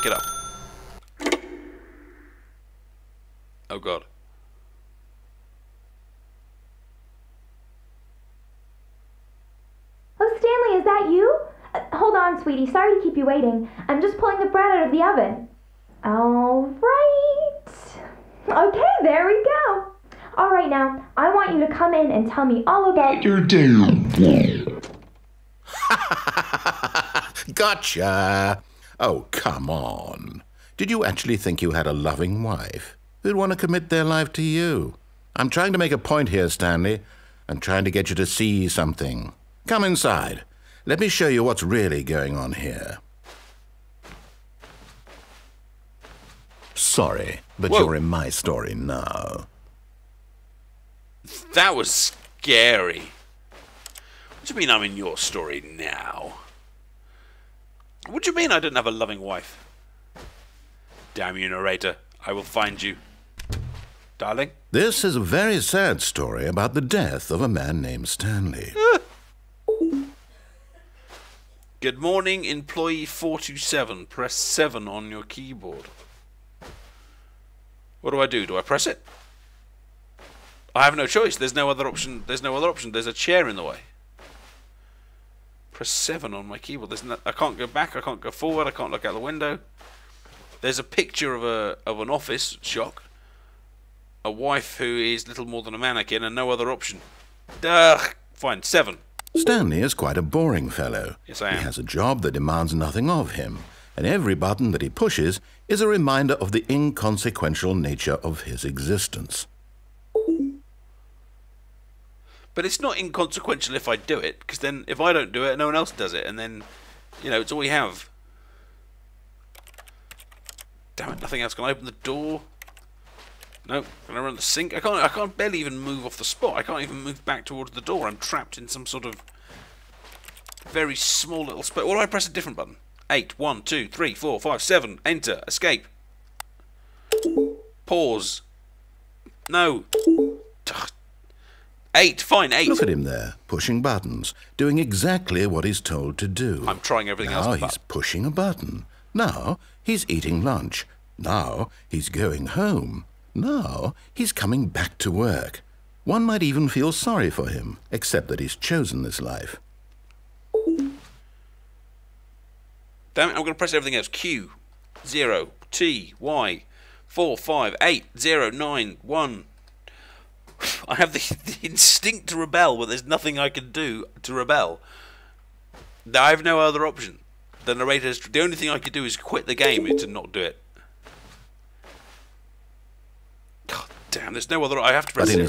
pick it up. Oh God. Oh, Stanley, is that you? Hold on, sweetie. Sorry to keep you waiting. I'm just pulling the bread out of the oven. All right. Okay, there we go. All right, now, I want you to come in and tell me all about your damn. Gotcha! Oh, come on. Did you actually think you had a loving wife who'd want to commit their life to you? I'm trying to make a point here, Stanley. I'm trying to get you to see something. Come inside. Let me show you what's really going on here. Sorry, but Whoa. You're in my story now. That was scary. What do you mean I'm in your story now? What do you mean I didn't have a loving wife? Damn you, narrator. I will find you. Darling? This is a very sad story about the death of a man named Stanley. Good morning, employee 427. Press 7 on your keyboard. What do? Do I press it? I have no choice. There's no other option. There's no other option. There's a chair in the way. Press 7 on my keyboard. I can't go back. I can't go forward. I can't look out the window. There's a picture of an office. Shock. A wife who is little more than a mannequin and no other option. Ugh. Fine. 7. Stanley is quite a boring fellow. Yes, I am. He has a job that demands nothing of him, and every button that he pushes is a reminder of the inconsequential nature of his existence. But it's not inconsequential if I do it, because then if I don't do it, no one else does it, and then, you know, it's all we have. Damn it, nothing else. Can I open the door? No. Can I run the sink? I can't barely even move off the spot. I can't even move back towards the door. I'm trapped in some sort of very small little space. Or do I press a different button? 8, 1, 2, 3, 4, 5, 7. Enter. Escape. Pause. No. 8. Fine, 8. Look at him there, pushing buttons, doing exactly what he's told to do. I'm trying everything else. Now he's pushing a button. Now he's eating lunch. Now he's going home. Now he's coming back to work. One might even feel sorry for him, except that he's chosen this life. Damn it, I'm going to press everything else. Q, 0, T, Y, 4, 5, 8, 0, 9, 1. I have the instinct to rebel, but there's nothing I can do to rebel. I have no other option. The narrator's... The only thing I could do is quit the game to not do it. God damn, there's no other... I have to press But in 0.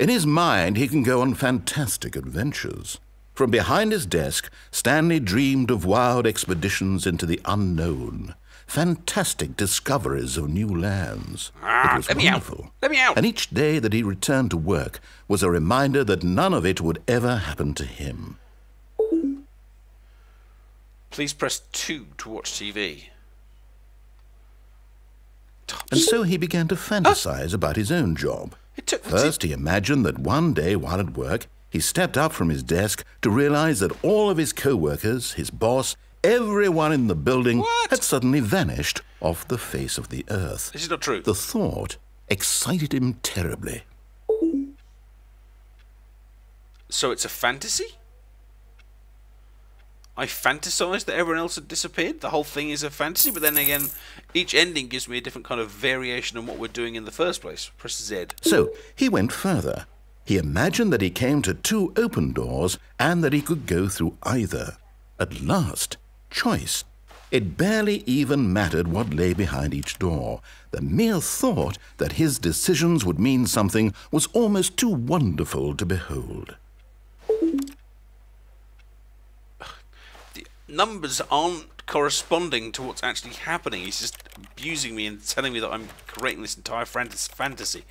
his mind, he can go on fantastic adventures. From behind his desk, Stanley dreamed of wild expeditions into the unknown, fantastic discoveries of new lands. It was wonderful. Let me out! And each day that he returned to work was a reminder that none of it would ever happen to him. Please press 2 to watch TV. And so he began to fantasize about his own job. First, he imagined that one day while at work, he stepped up from his desk to realize that all of his co-workers, his boss, everyone in the building had suddenly vanished off the face of the earth. This is not true. The thought excited him terribly. So it's a fantasy? I fantasized that everyone else had disappeared? The whole thing is a fantasy? But then again, each ending gives me a different kind of variation on what we're doing in the first place. Press Z. So he went further. He imagined that he came to 2 open doors and that he could go through either. At last, choice. It barely even mattered what lay behind each door. The mere thought that his decisions would mean something was almost too wonderful to behold. The numbers aren't corresponding to what's actually happening. He's just abusing me and telling me that I'm creating this entire fantasy.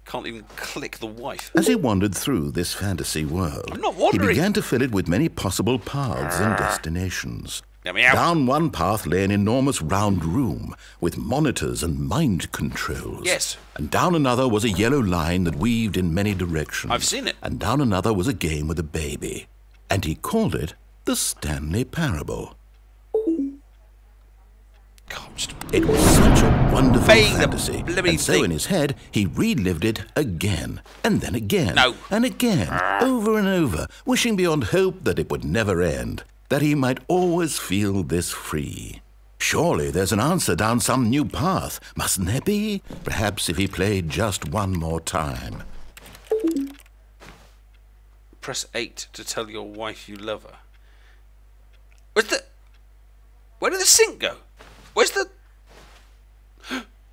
Can't even click the wife. As he wandered through this fantasy world, I'm not he wandering. began to fill it with many possible paths and destinations. Get me out. Down one path lay an enormous round room with monitors and mind controls. Yes. And down another was a yellow line that weaved in many directions. I've seen it. And down another was a game with a baby. And he called it the Stanley Parable. It was such a wonderful Obeying the fantasy, bloody and so thing. in his head he relived it again, and then again, No. and again, over and over, wishing beyond hope that it would never end, that he might always feel this free. Surely there's an answer down some new path, mustn't there be? Perhaps if he played just one more time. Press 8 to tell your wife you love her. Where did the sink go? Where's the...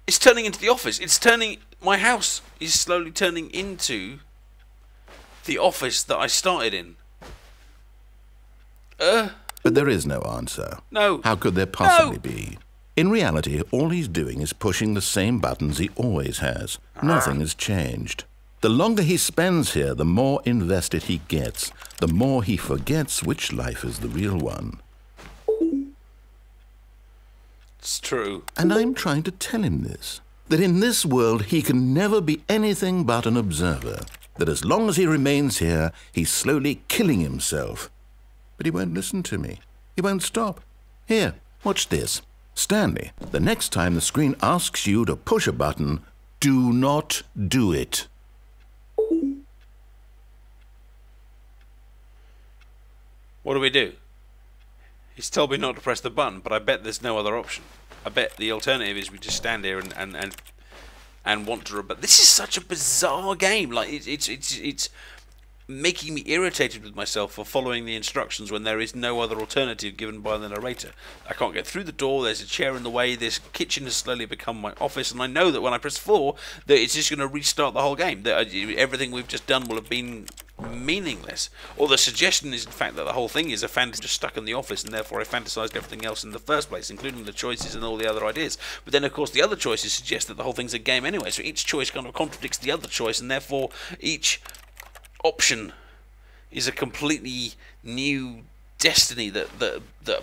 It's turning into the office. It's turning... My house is slowly turning into the office that I started in. But there is no answer. No. How could there possibly be? In reality, all he's doing is pushing the same buttons he always has. Nothing has changed. The longer he spends here, the more invested he gets, the more he forgets which life is the real one. It's true. And I'm trying to tell him this, that in this world he can never be anything but an observer, that as long as he remains here, he's slowly killing himself. But he won't listen to me. He won't stop. Here, watch this. Stanley, the next time the screen asks you to push a button, do not do it. What do we do? He's told me not to press the button, but I bet there's no other option. I bet the alternative is we just stand here and want to... But this is such a bizarre game. Like it's making me irritated with myself for following the instructions when there is no other alternative given by the narrator. I can't get through the door, there's a chair in the way, this kitchen has slowly become my office, and I know that when I press 4, that it's just going to restart the whole game, that everything we've just done will have been meaningless. Or the suggestion is in fact that the whole thing is a fantasy just stuck in the office, and therefore I fantasized everything else in the first place, including the choices and all the other ideas. But then of course the other choices suggest that the whole thing's a game anyway, so each choice kind of contradicts the other choice, and therefore each option is a completely new destiny that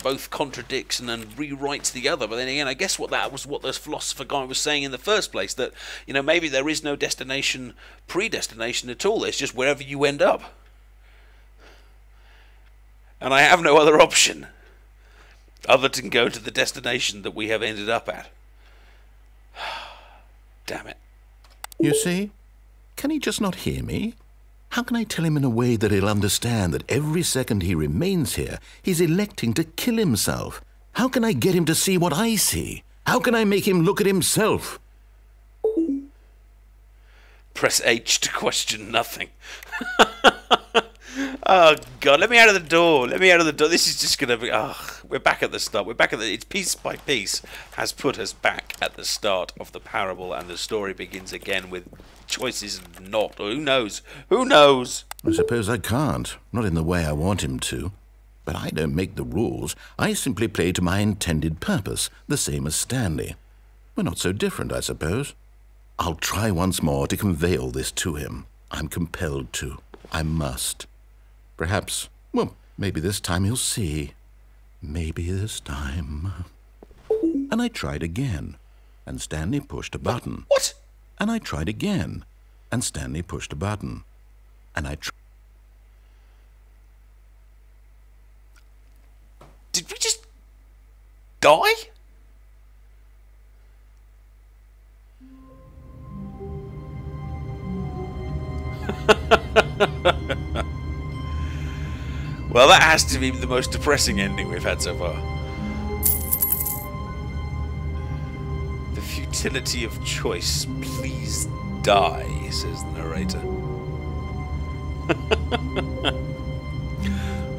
both contradicts and then rewrites the other. But then again, I guess what this philosopher guy was saying in the first place, that maybe there is no destination, predestination at all. It's just wherever you end up, and I have no other option other than go to the destination that we have ended up at. Damn it. You see? Can he just not hear me? How can I tell him in a way that he'll understand that every second he remains here, he's electing to kill himself? How can I get him to see what I see? How can I make him look at himself? Press H to question nothing. Oh, God, let me out of the door. Let me out of the door. This is just going to be... we're back at the start. We're back at the... It's piece by piece has put us back at the start of the parable, and the story begins again with choices not. Who knows? Who knows? I suppose I can't. Not in the way I want him to. But I don't make the rules. I simply play to my intended purpose, the same as Stanley. We're not so different, I suppose. I'll try once more to convey all this to him. I'm compelled to. I must. Perhaps, well, maybe this time he'll see. Maybe this time. And I tried again, and Stanley pushed a button. What? And I tried again, and Stanley pushed a button. And I tried. Did we just die? Well, that has to be the most depressing ending we've had so far. The futility of choice. Please die, says the narrator.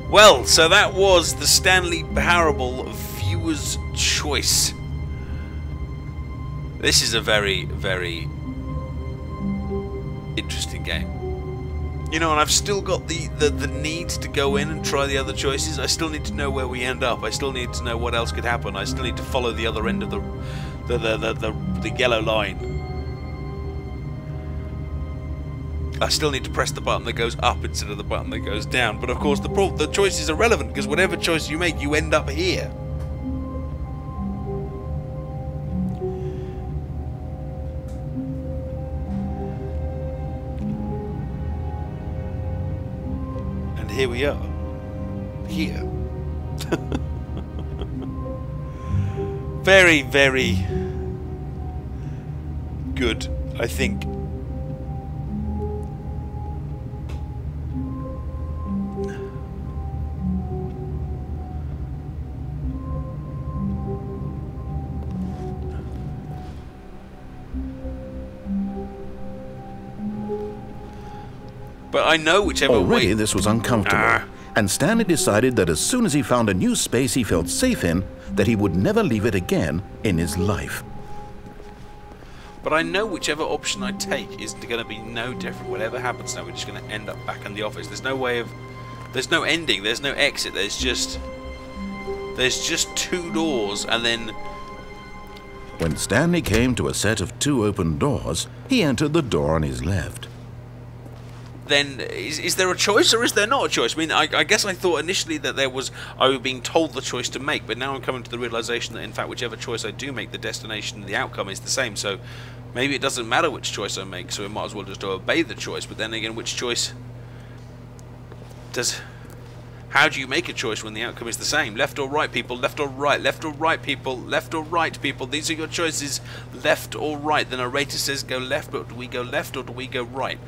Well, so that was the Stanley Parable Viewer's Choice. This is a very, very interesting game. You know, and I've still got the need to go in and try the other choices. I still need to know where we end up. I still need to know what else could happen. I still need to follow the other end of the yellow line. I still need to press the button that goes up instead of the button that goes down. But of course, the choice is irrelevant, because whatever choice you make, you end up here. And here we are. Here. Very, very good, I think. But I know whichever Already way... this was uncomfortable, and Stanley decided that as soon as he found a new space he felt safe in, that he would never leave it again in his life. But I know whichever option I take is going to be no different. Whatever happens now, we're just going to end up back in the office. There's no way of... There's no ending. There's no exit. There's just 2 doors, and then... When Stanley came to a set of 2 open doors, he entered the door on his left. Then is there a choice or is there not a choice? I mean, I guess I thought initially that I was being told the choice to make, but now I'm coming to the realization that in fact whichever choice I do make, the destination and the outcome is the same. So maybe it doesn't matter which choice I make, so I might as well just obey the choice. But then again, which choice does... How do you make a choice when the outcome is the same? Left or right, people? Left or right? Left or right, people? Left or right, people? These are your choices. Left or right. The narrator says go left, but do we go left or do we go right?